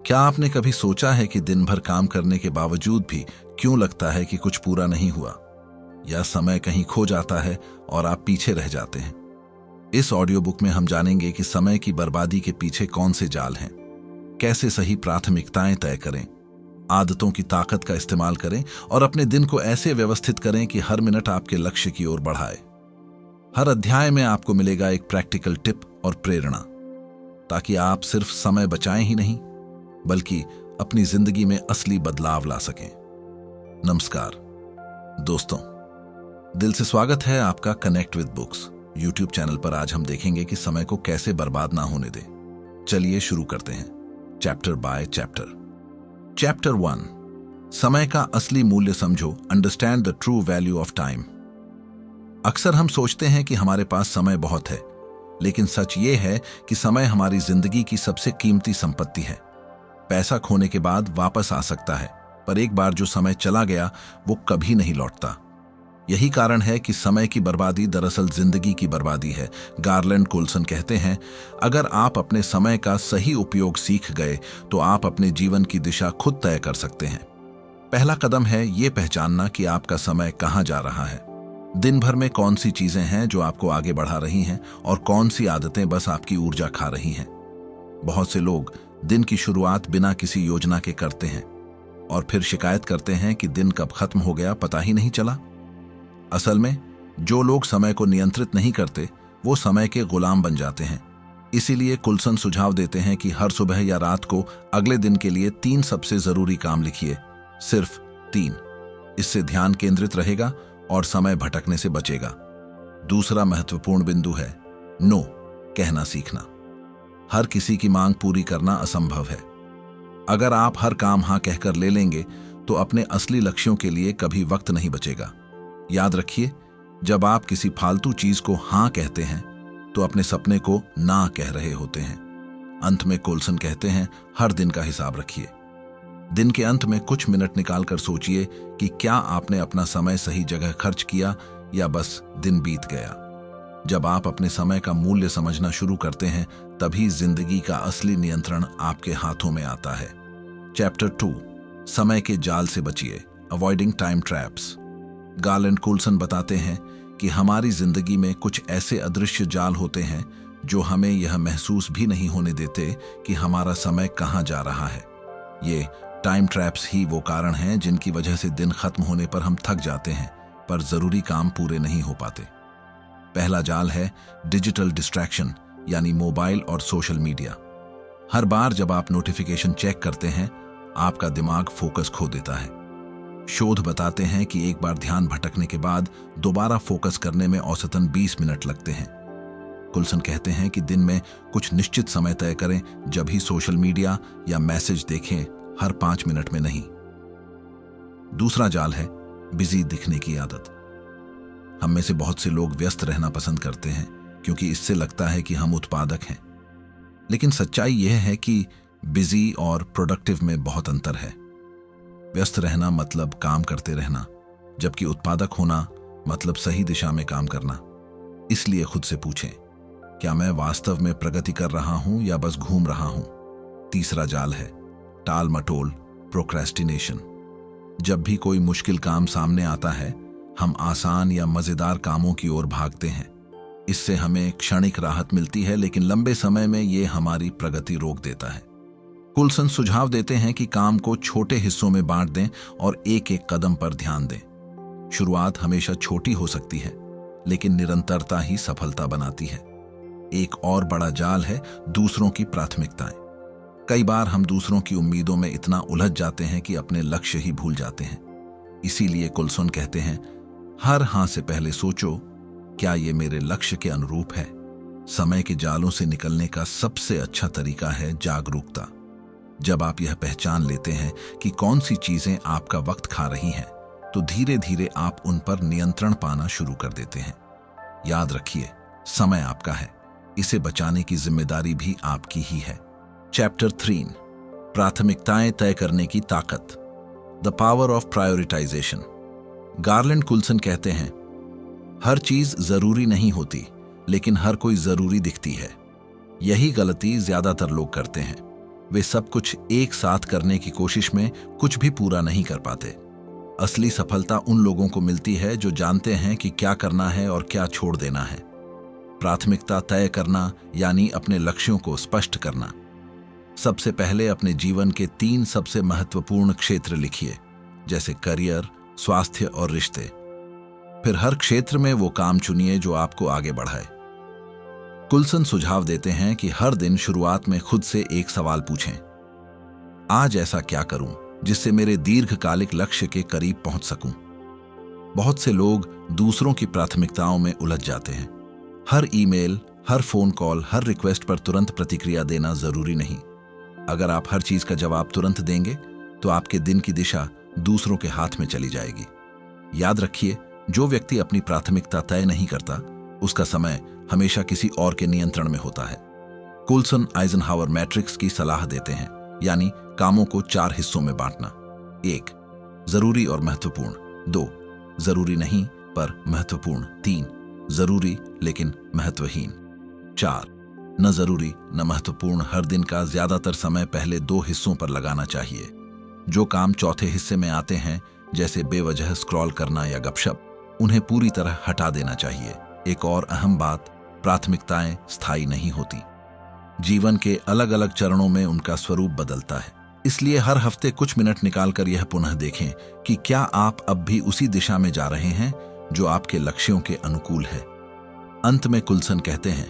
क्या आपने कभी सोचा है कि दिन भर काम करने के बावजूद भी क्यों लगता है कि कुछ पूरा नहीं हुआ, या समय कहीं खो जाता है और आप पीछे रह जाते हैं? इस ऑडियो बुक में हम जानेंगे कि समय की बर्बादी के पीछे कौन से जाल हैं, कैसे सही प्राथमिकताएं तय करें, आदतों की ताकत का इस्तेमाल करें और अपने दिन को ऐसे व्यवस्थित करें कि हर मिनट आपके लक्ष्य की ओर बढ़ाए। हर अध्याय में आपको मिलेगा एक प्रैक्टिकल टिप और प्रेरणा, ताकि आप सिर्फ समय बचाएं ही नहीं बल्कि अपनी जिंदगी में असली बदलाव ला सकें। नमस्कार दोस्तों, दिल से स्वागत है आपका connect with books YouTube channel पर। आज हम देखेंगे कि समय को कैसे बर्बाद ना होने दें। चलिए शुरू करते हैं चैप्टर बाय चैप्टर। चैप्टर 1, समय का असली मूल्य समझो, understand the true value of time. अक्सर हम सोचते हैं कि हमारे पास समय बहुत है, लेकिन सच ये है कि समय हमारी जिंदगी की सबसे कीमती संपत्ति है। पैसा खोने के बाद वापस आ सकता है, पर एक बार जो समय चला गया वो कभी नहीं लौटता। यही कारण है कि समय की बर्बादी दरअसल जिंदगी की बर्बादी है। गारलैंड कुल्सन कहते हैं, अगर आप अपने समय का सही उपयोग सीख गए तो आप अपने जीवन की दिशा खुद तय कर सकते हैं। पहला कदम है ये पहचानना कि आपका समय कहाँ जा रहा है। दिन भर में कौन सी चीजें हैं जो आपको आगे बढ़ा रही हैं और कौन सी आदतें बस आपकी ऊर्जा खा रही हैं। बहुत से लोग दिन की शुरुआत बिना किसी योजना के करते हैं और फिर शिकायत करते हैं कि दिन कब खत्म हो गया पता ही नहीं चला। असल में जो लोग समय को नियंत्रित नहीं करते वो समय के गुलाम बन जाते हैं। इसीलिए कुल्सन सुझाव देते हैं कि हर सुबह या रात को अगले दिन के लिए 3 सबसे जरूरी काम लिखिए, सिर्फ 3। इससे ध्यान केंद्रित रहेगा और समय भटकने से बचेगा। दूसरा महत्वपूर्ण बिंदु है नो कहना सीखना। हर किसी की मांग पूरी करना असंभव है। अगर आप हर काम हाँ कहकर ले लेंगे तो अपने असली लक्ष्यों के लिए कभी वक्त नहीं बचेगा। याद रखिए, जब आप किसी फालतू चीज को हाँ कहते हैं तो अपने सपने को ना कह रहे होते हैं। अंत में कुल्सन कहते हैं, हर दिन का हिसाब रखिए। दिन के अंत में कुछ मिनट निकालकर सोचिए कि क्या आपने अपना समय सही जगह खर्च किया या बस दिन बीत गया। जब आप अपने समय का मूल्य समझना शुरू करते हैं तभी जिंदगी का असली नियंत्रण आपके हाथों में आता है। चैप्टर 2, समय के जाल से बचिए, अवॉइडिंग टाइम ट्रैप्स। गारलैंड कुल्सन बताते हैं कि हमारी जिंदगी में कुछ ऐसे अदृश्य जाल होते हैं जो हमें यह महसूस भी नहीं होने देते कि हमारा समय कहाँ जा रहा है। ये टाइम ट्रैप्स ही वो कारण हैं जिनकी वजह से दिन खत्म होने पर हम थक जाते हैं पर जरूरी काम पूरे नहीं हो पाते। पहला जाल है डिजिटल डिस्ट्रैक्शन, यानी मोबाइल और सोशल मीडिया। हर बार जब आप नोटिफिकेशन चेक करते हैं आपका दिमाग फोकस खो देता है। शोध बताते हैं कि एक बार ध्यान भटकने के बाद दोबारा फोकस करने में औसतन 20 मिनट लगते हैं। कुल्सन कहते हैं कि दिन में कुछ निश्चित समय तय करें जब ही सोशल मीडिया या मैसेज देखें, हर 5 मिनट में नहीं। दूसरा जाल है बिजी दिखने की आदत। हम में से बहुत से लोग व्यस्त रहना पसंद करते हैं क्योंकि इससे लगता है कि हम उत्पादक हैं, लेकिन सच्चाई यह है कि बिजी और प्रोडक्टिव में बहुत अंतर है। व्यस्त रहना मतलब काम करते रहना, जबकि उत्पादक होना मतलब सही दिशा में काम करना। इसलिए खुद से पूछें, क्या मैं वास्तव में प्रगति कर रहा हूं या बस घूम रहा हूं। तीसरा जाल है टाल मटोल, प्रोक्रेस्टिनेशन। जब भी कोई मुश्किल काम सामने आता है हम आसान या मजेदार कामों की ओर भागते हैं। इससे हमें क्षणिक राहत मिलती है, लेकिन लंबे समय में ये हमारी प्रगति रोक देता है। कुल्सन सुझाव देते हैं कि काम को छोटे हिस्सों में बांट दें और एक एक कदम पर ध्यान दें। शुरुआत हमेशा छोटी हो सकती है, लेकिन निरंतरता ही सफलता बनाती है। एक और बड़ा जाल है दूसरों की प्राथमिकताएं। कई बार हम दूसरों की उम्मीदों में इतना उलझ जाते हैं कि अपने लक्ष्य ही भूल जाते हैं। इसीलिए कुल्सन कहते हैं, हर हाँ से पहले सोचो, क्या ये मेरे लक्ष्य के अनुरूप है। समय के जालों से निकलने का सबसे अच्छा तरीका है जागरूकता। जब आप यह पहचान लेते हैं कि कौन सी चीजें आपका वक्त खा रही हैं, तो धीरे धीरे आप उन पर नियंत्रण पाना शुरू कर देते हैं। याद रखिए, समय आपका है, इसे बचाने की जिम्मेदारी भी आपकी ही है। चैप्टर 3, प्राथमिकताएं तय करने की ताकत, the power of prioritisation. Garland Coulson कहते हैं, हर चीज जरूरी नहीं होती, लेकिन हर कोई जरूरी दिखती है। यही गलती ज्यादातर लोग करते हैं। वे सब कुछ एक साथ करने की कोशिश में कुछ भी पूरा नहीं कर पाते। असली सफलता उन लोगों को मिलती है जो जानते हैं कि क्या करना है और क्या छोड़ देना है। प्राथमिकता तय करना यानी अपने लक्ष्यों को स्पष्ट करना। सबसे पहले अपने जीवन के 3 सबसे महत्वपूर्ण क्षेत्र लिखिए, जैसे करियर, स्वास्थ्य और रिश्ते। फिर हर क्षेत्र में वो काम चुनिए जो आपको आगे बढ़ाए। कुलसन सुझाव देते हैं कि हर दिन शुरुआत में खुद से एक सवाल पूछें, आज ऐसा क्या करूं जिससे मेरे दीर्घकालिक लक्ष्य के करीब पहुंच सकूं। बहुत से लोग दूसरों की प्राथमिकताओं में उलझ जाते हैं। हर ईमेल, हर फोन कॉल, हर रिक्वेस्ट पर तुरंत प्रतिक्रिया देना जरूरी नहीं। अगर आप हर चीज का जवाब तुरंत देंगे तो आपके दिन की दिशा दूसरों के हाथ में चली जाएगी। याद रखिए, जो व्यक्ति अपनी प्राथमिकता तय नहीं करता, उसका समय हमेशा किसी और के नियंत्रण में होता है। कुलसन आइजनहावर मैट्रिक्स की सलाह देते हैं, यानी कामों को 4 हिस्सों में बांटना। 1. जरूरी और महत्वपूर्ण। 2. जरूरी नहीं पर महत्वपूर्ण। 3. जरूरी लेकिन महत्वहीन। 4. न जरूरी न महत्वपूर्ण। हर दिन का ज्यादातर समय पहले 2 हिस्सों पर लगाना चाहिए। जो काम चौथे हिस्से में आते हैं, जैसे बेवजह स्क्रॉल करना या गपशप, उन्हें पूरी तरह हटा देना चाहिए। एक और अहम बात, प्राथमिकताएं स्थायी नहीं होती। जीवन के अलग अलग चरणों में उनका स्वरूप बदलता है। इसलिए हर हफ्ते कुछ मिनट निकालकर यह पुनः देखें कि क्या आप अब भी उसी दिशा में जा रहे हैं जो आपके लक्ष्यों के अनुकूल है। अंत में कुलसन कहते हैं,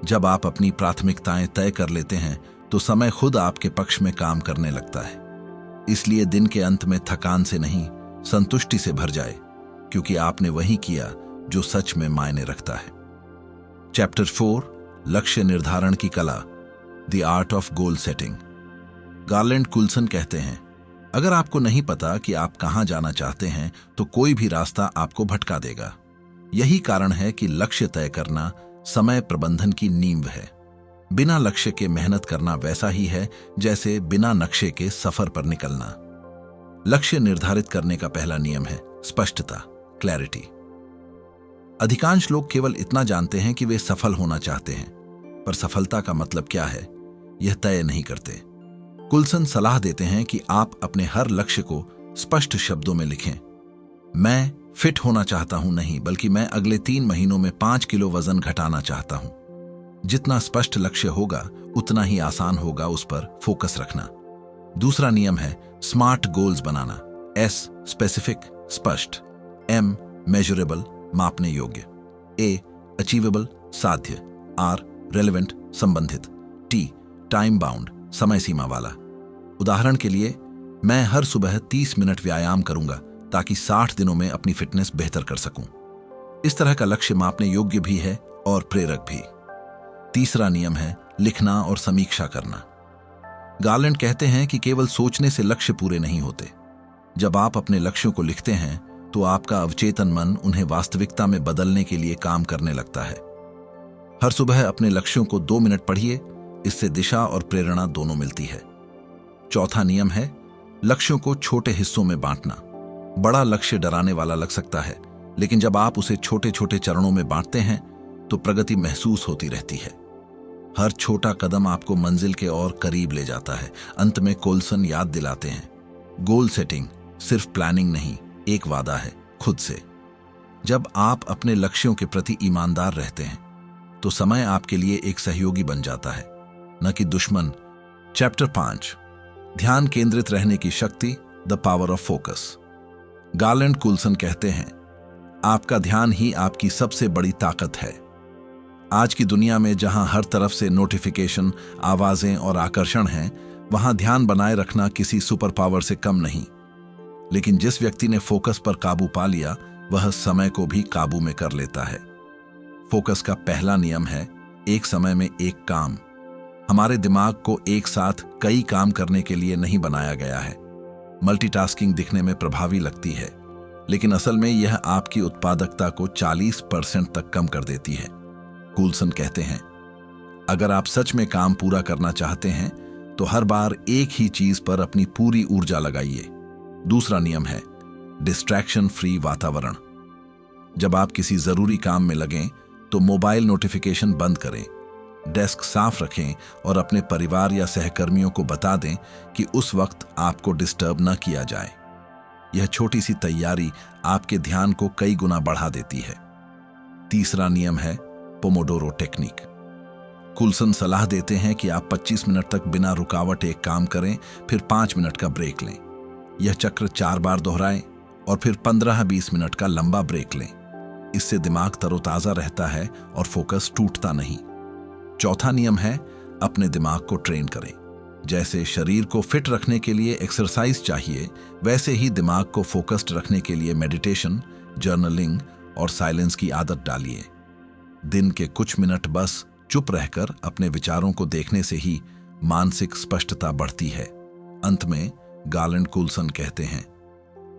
जब आप अपनी प्राथमिकताएं तय कर लेते हैं तो समय खुद आपके पक्ष में काम करने लगता है। इसलिए दिन के अंत में थकान से नहीं, संतुष्टि से भर जाए, क्योंकि आपने वही किया जो सच में मायने रखता है। चैप्टर 4, लक्ष्य निर्धारण की कला, the art of goal setting. Garland Coulson कहते हैं, अगर आपको नहीं पता कि आप कहां जाना चाहते हैं तो कोई भी रास्ता आपको भटका देगा। यही कारण है कि लक्ष्य तय करना समय प्रबंधन की नींव है। बिना लक्ष्य के मेहनत करना वैसा ही है जैसे बिना नक्शे के सफर पर निकलना। लक्ष्य निर्धारित करने का पहला नियम है स्पष्टता, क्लैरिटी। अधिकांश लोग केवल इतना जानते हैं कि वे सफल होना चाहते हैं, पर सफलता का मतलब क्या है, यह तय नहीं करते। कुलसन सलाह देते हैं कि आप अपने हर लक्ष्य को स्पष्ट शब्दों में लिखें। मैं फिट होना चाहता हूं नहीं, बल्कि मैं अगले 3 महीनों में 5 किलो वजन घटाना चाहता हूं। जितना स्पष्ट लक्ष्य होगा उतना ही आसान होगा उस पर फोकस रखना। दूसरा नियम है स्मार्ट गोल्स बनाना। S स्पेसिफिक, स्पष्ट। M मेजरेबल, मापने योग्य। A अचीवेबल, साध्य। R रेलेवेंट, संबंधित। T टाइम बाउंड, समय सीमा वाला। उदाहरण के लिए, मैं हर सुबह 30 मिनट व्यायाम करूंगा ताकि 60 दिनों में अपनी फिटनेस बेहतर कर सकूं। इस तरह का लक्ष्य मापने योग्य भी है और प्रेरक भी। तीसरा नियम है लिखना और समीक्षा करना। गार्लैंड कहते हैं कि केवल सोचने से लक्ष्य पूरे नहीं होते। जब आप अपने लक्ष्यों को लिखते हैं तो आपका अवचेतन मन उन्हें वास्तविकता में बदलने के लिए काम करने लगता है। हर सुबह अपने लक्ष्यों को 2 मिनट पढ़िए, इससे दिशा और प्रेरणा दोनों मिलती है। चौथा नियम है लक्ष्यों को छोटे हिस्सों में बांटना। बड़ा लक्ष्य डराने वाला लग सकता है, लेकिन जब आप उसे छोटे छोटे चरणों में बांटते हैं तो प्रगति महसूस होती रहती है। हर छोटा कदम आपको मंजिल के और करीब ले जाता है। अंत में कुलसन याद दिलाते हैं, गोल सेटिंग सिर्फ प्लानिंग नहीं, एक वादा है खुद से। जब आप अपने लक्ष्यों के प्रति ईमानदार रहते हैं तो समय आपके लिए एक सहयोगी बन जाता है, न कि दुश्मन। चैप्टर 5, ध्यान केंद्रित रहने की शक्ति, the power of focus. Garland Coulson कहते हैं, आपका ध्यान ही आपकी सबसे बड़ी ताकत है। आज की दुनिया में जहां हर तरफ से नोटिफिकेशन, आवाजें और आकर्षण हैं, वहां ध्यान बनाए रखना किसी सुपर पावर से कम नहीं। लेकिन जिस व्यक्ति ने फोकस पर काबू पा लिया, वह समय को भी काबू में कर लेता है। फोकस का पहला नियम है एक समय में एक काम। हमारे दिमाग को एक साथ कई काम करने के लिए नहीं बनाया गया है। मल्टीटास्किंग दिखने में प्रभावी लगती है, लेकिन असल में यह आपकी उत्पादकता को 40% तक कम कर देती है। कुलसन कहते हैं, अगर आप सच में काम पूरा करना चाहते हैं तो हर बार एक ही चीज पर अपनी पूरी ऊर्जा लगाइए। दूसरा नियम है डिस्ट्रैक्शन फ्री वातावरण। जब आप किसी जरूरी काम में लगें तो मोबाइल नोटिफिकेशन बंद करें। डेस्क साफ रखें और अपने परिवार या सहकर्मियों को बता दें कि उस वक्त आपको डिस्टर्ब न किया जाए। यह छोटी सी तैयारी आपके ध्यान को कई गुना बढ़ा देती है। तीसरा नियम है पोमोडोरो टेक्निक। कुलसन सलाह देते हैं कि आप 25 मिनट तक बिना रुकावट एक काम करें, फिर 5 मिनट का ब्रेक लें। यह चक्र 4 बार दोहराएं और फिर 15-20 मिनट का लंबा ब्रेक लें। इससे दिमाग तरोताजा रहता है और फोकस टूटता नहीं। चौथा नियम है अपने दिमाग को ट्रेन करें। जैसे शरीर को फिट रखने के लिए एक्सरसाइज चाहिए, वैसे ही दिमाग को फोकस्ड रखने के लिए मेडिटेशन, जर्नलिंग और साइलेंस की आदत डालिए। दिन के कुछ मिनट बस चुप रहकर अपने विचारों को देखने से ही मानसिक स्पष्टता बढ़ती है। अंत में गार्लैंड कुलसन कहते हैं,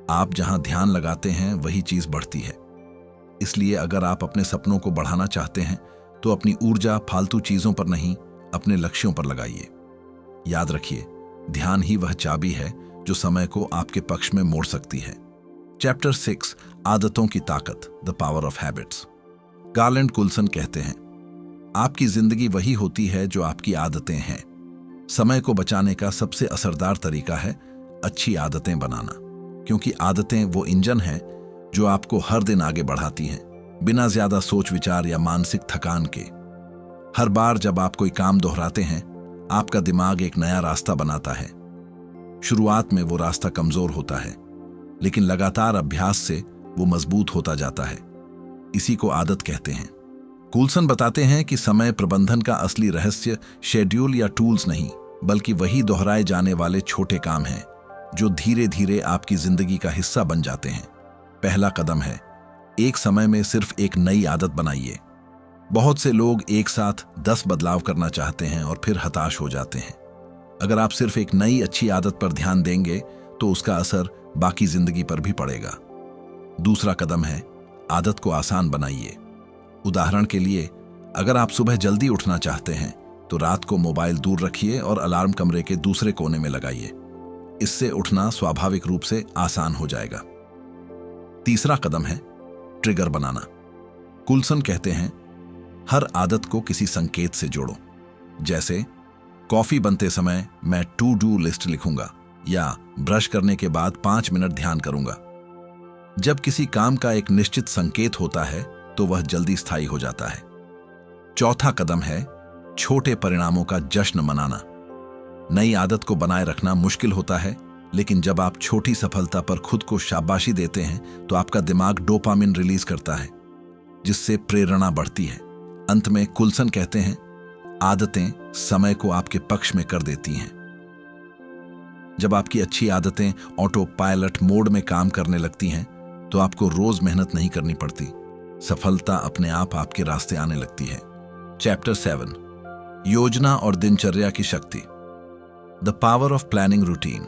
आप जहां ध्यान लगाते हैं वही चीज बढ़ती है। इसलिए अगर आप अपने सपनों को बढ़ाना चाहते हैं तो अपनी ऊर्जा फालतू चीजों पर नहीं, अपने लक्ष्यों पर लगाइए। याद रखिए, ध्यान ही वह चाबी है जो समय को आपके पक्ष में मोड़ सकती है। चैप्टर 6, आदतों की ताकत, the power of habits. Garland Coulson कहते हैं, आपकी जिंदगी वही होती है जो आपकी आदतें हैं। समय को बचाने का सबसे असरदार तरीका है अच्छी आदतें बनाना, क्योंकि आदतें वो इंजन हैं जो आपको हर दिन आगे बढ़ाती हैं, बिना ज्यादा सोच विचार या मानसिक थकान के। हर बार जब आप कोई काम दोहराते हैं, आपका दिमाग एक नया रास्ता बनाता है। शुरुआत में वो रास्ता कमजोर होता है, लेकिन लगातार अभ्यास से वो मजबूत होता जाता है। इसी को आदत कहते हैं। कुलसन बताते हैं कि समय प्रबंधन का असली रहस्य शेड्यूल या टूल्स नहीं, बल्कि वही दोहराए जाने वाले छोटे काम हैं जो धीरे धीरे आपकी जिंदगी का हिस्सा बन जाते हैं। पहला कदम है, एक समय में सिर्फ एक नई आदत बनाइए। बहुत से लोग एक साथ 10 बदलाव करना चाहते हैं और फिर हताश हो जाते हैं। अगर आप सिर्फ एक नई अच्छी आदत पर ध्यान देंगे तो उसका असर बाकी जिंदगी पर भी पड़ेगा। दूसरा कदम है, आदत को आसान बनाइए। उदाहरण के लिए, अगर आप सुबह जल्दी उठना चाहते हैं तो रात को मोबाइल दूर रखिए और अलार्म कमरे के दूसरे कोने में लगाइए। इससे उठना स्वाभाविक रूप से आसान हो जाएगा। तीसरा कदम है ट्रिगर बनाना। कुलसन कहते हैं, हर आदत को किसी संकेत से जोड़ो। जैसे कॉफी बनते समय मैं टू डू लिस्ट लिखूंगा या ब्रश करने के बाद 5 मिनट ध्यान करूंगा। जब किसी काम का एक निश्चित संकेत होता है तो वह जल्दी स्थायी हो जाता है। चौथा कदम है छोटे परिणामों का जश्न मनाना। नई आदत को बनाए रखना मुश्किल होता है, लेकिन जब आप छोटी सफलता पर खुद को शाबाशी देते हैं तो आपका दिमाग डोपामिन रिलीज करता है, जिससे प्रेरणा बढ़ती है। अंत में कुलसन कहते हैं, आदतें समय को आपके पक्ष में कर देती हैं। जब आपकी अच्छी आदतें ऑटो पायलट मोड में काम करने लगती हैं तो आपको रोज मेहनत नहीं करनी पड़ती। सफलता अपने आप आपके रास्ते आने लगती है। चैप्टर 7, योजना और दिनचर्या की शक्ति, the power of planning routine.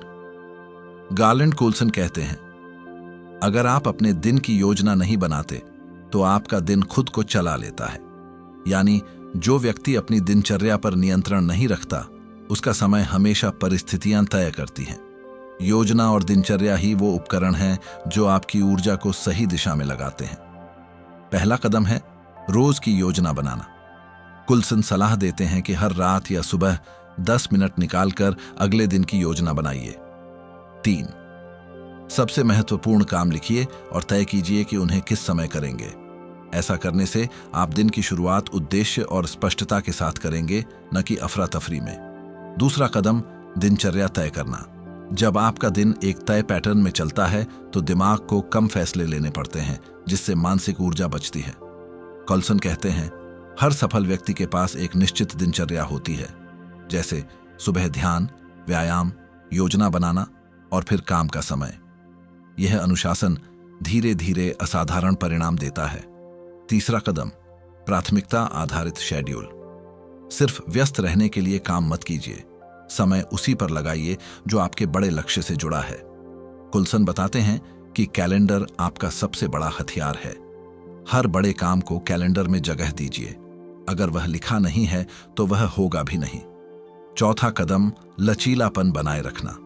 Garland Coulson कहते हैं, अगर आप अपने दिन की योजना नहीं बनाते तो आपका दिन खुद को चला लेता है। यानी जो व्यक्ति अपनी दिनचर्या पर नियंत्रण नहीं रखता, उसका समय हमेशा परिस्थितियां तय करती हैं। योजना और दिनचर्या ही वो उपकरण हैं जो आपकी ऊर्जा को सही दिशा में लगाते हैं। पहला कदम है रोज की योजना बनाना। कुलसन सलाह देते हैं कि हर रात या सुबह 10 मिनट निकालकर अगले दिन की योजना बनाइए। 3, सबसे महत्वपूर्ण काम लिखिए और तय कीजिए कि उन्हें किस समय करेंगे। ऐसा करने से आप दिन की शुरुआत उद्देश्य और स्पष्टता के साथ करेंगे, न कि अफरा तफरी में। दूसरा कदम, दिनचर्या तय करना। जब आपका दिन एक तय पैटर्न में चलता है तो दिमाग को कम फैसले लेने पड़ते हैं, जिससे मानसिक ऊर्जा बचती है। कुलसन कहते हैं, हर सफल व्यक्ति के पास एक निश्चित दिनचर्या होती है, जैसे सुबह ध्यान, व्यायाम, योजना बनाना और फिर काम का समय। यह अनुशासन धीरे धीरे असाधारण परिणाम देता है। तीसरा कदम, प्राथमिकता आधारित शेड्यूल। सिर्फ व्यस्त रहने के लिए काम मत कीजिए, समय उसी पर लगाइए जो आपके बड़े लक्ष्य से जुड़ा है। कुलसन बताते हैं कि कैलेंडर आपका सबसे बड़ा हथियार है। हर बड़े काम को कैलेंडर में जगह दीजिए। अगर वह लिखा नहीं है तो वह होगा भी नहीं। चौथा कदम, लचीलापन बनाए रखना।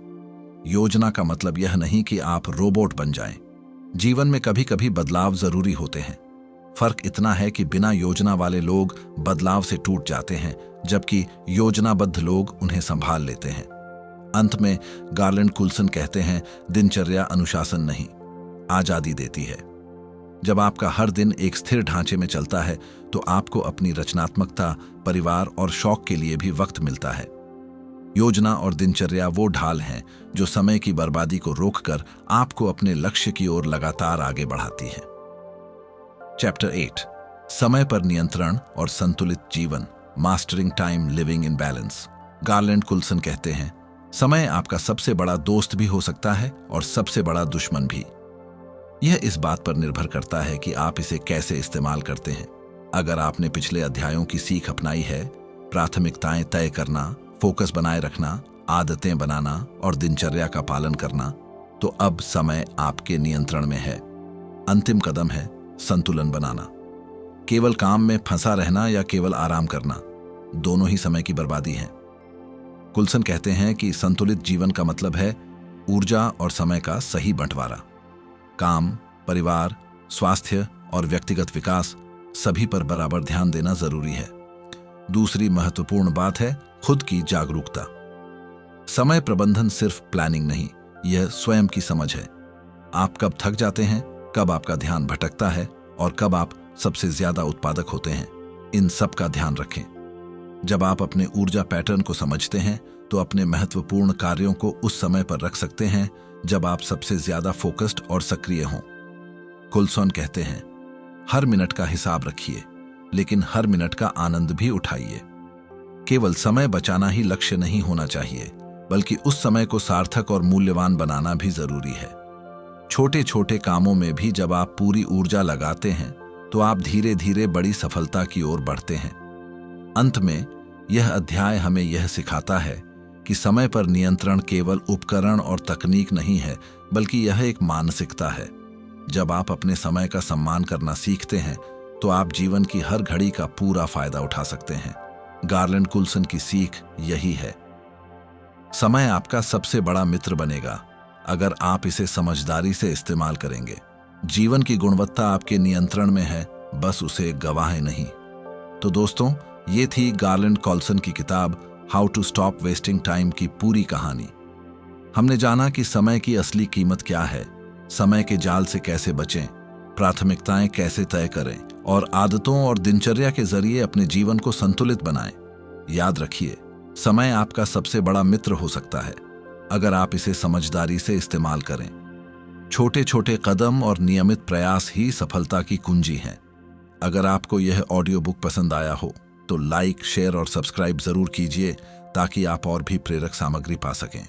योजना का मतलब यह नहीं कि आप रोबोट बन जाएं। जीवन में कभी कभी बदलाव जरूरी होते हैं। फर्क इतना है कि बिना योजना वाले लोग बदलाव से टूट जाते हैं, जबकि योजनाबद्ध लोग उन्हें संभाल लेते हैं। अंत में गार्लैंड कुल्सन कहते हैं, दिनचर्या अनुशासन नहीं, आजादी देती है। जब आपका हर दिन एक स्थिर ढांचे में चलता है तो आपको अपनी रचनात्मकता, परिवार और शौक के लिए भी वक्त मिलता है। योजना और दिनचर्या वो ढाल हैं जो समय की बर्बादी को रोककर आपको अपने लक्ष्य की ओर लगातार आगे बढ़ाती है। चैप्टर 8, समय पर नियंत्रण और संतुलित जीवन, mastering time, living in balance. Garland Coulson कहते हैं, समय आपका सबसे बड़ा दोस्त भी हो सकता है और सबसे बड़ा दुश्मन भी। यह इस बात पर निर्भर करता है कि आप इसे कैसे इस्तेमाल करते हैं। अगर आपने पिछले अध्यायों की सीख अपनाई है, प्राथमिकताएं तय करना, फोकस बनाए रखना, आदतें बनाना और दिनचर्या का पालन करना, तो अब समय आपके नियंत्रण में है। अंतिम कदम है संतुलन बनाना। केवल काम में फंसा रहना या केवल आराम करना, दोनों ही समय की बर्बादी है। कुल्सन कहते हैं कि संतुलित जीवन का मतलब है ऊर्जा और समय का सही बंटवारा। काम, परिवार, स्वास्थ्य और व्यक्तिगत विकास सभी पर बराबर ध्यान देना जरूरी है। दूसरी महत्वपूर्ण बात है खुद की जागरूकता। समय प्रबंधन सिर्फ प्लानिंग नहीं, यह स्वयं की समझ है। आप कब थक जाते हैं, कब आपका ध्यान भटकता है और कब आप सबसे ज्यादा उत्पादक होते हैं, इन सब का ध्यान रखें। जब आप अपने ऊर्जा पैटर्न को समझते हैं तो अपने महत्वपूर्ण कार्यों को उस समय पर रख सकते हैं जब आप सबसे ज्यादा फोकस्ड और सक्रिय हों। कुल्सन कहते हैं, हर मिनट का हिसाब रखिए, लेकिन हर मिनट का आनंद भी उठाइए। केवल समय बचाना ही लक्ष्य नहीं होना चाहिए, बल्कि उस समय को सार्थक और मूल्यवान बनाना भी जरूरी है। छोटे छोटे कामों में भी जब आप पूरी ऊर्जा लगाते हैं तो आप धीरे धीरे बड़ी सफलता की ओर बढ़ते हैं। अंत में यह अध्याय हमें यह सिखाता है कि समय पर नियंत्रण केवल उपकरण और तकनीक नहीं है, बल्कि यह एक मानसिकता है। जब आप अपने समय का सम्मान करना सीखते हैं तो आप जीवन की हर घड़ी का पूरा फायदा उठा सकते हैं। गार्लैंड कुल्सन की सीख यही है, समय आपका सबसे बड़ा मित्र बनेगा अगर आप इसे समझदारी से इस्तेमाल करेंगे। जीवन की गुणवत्ता आपके नियंत्रण में है, बस उसे गंवाएं नहीं। तो दोस्तों, ये थी गार्लैंड कुल्सन की किताब how to stop wasting time की पूरी कहानी। हमने जाना कि समय की असली कीमत क्या है, समय के जाल से कैसे बचें, प्राथमिकताएं कैसे तय करें और आदतों और दिनचर्या के जरिए अपने जीवन को संतुलित बनाएं। याद रखिए, समय आपका सबसे बड़ा मित्र हो सकता है अगर आप इसे समझदारी से इस्तेमाल करें। छोटे छोटे कदम और नियमित प्रयास ही सफलता की कुंजी हैं। अगर आपको यह ऑडियो बुक पसंद आया हो तो लाइक, शेयर और सब्सक्राइब जरूर कीजिए ताकि आप और भी प्रेरक सामग्री पा सकें।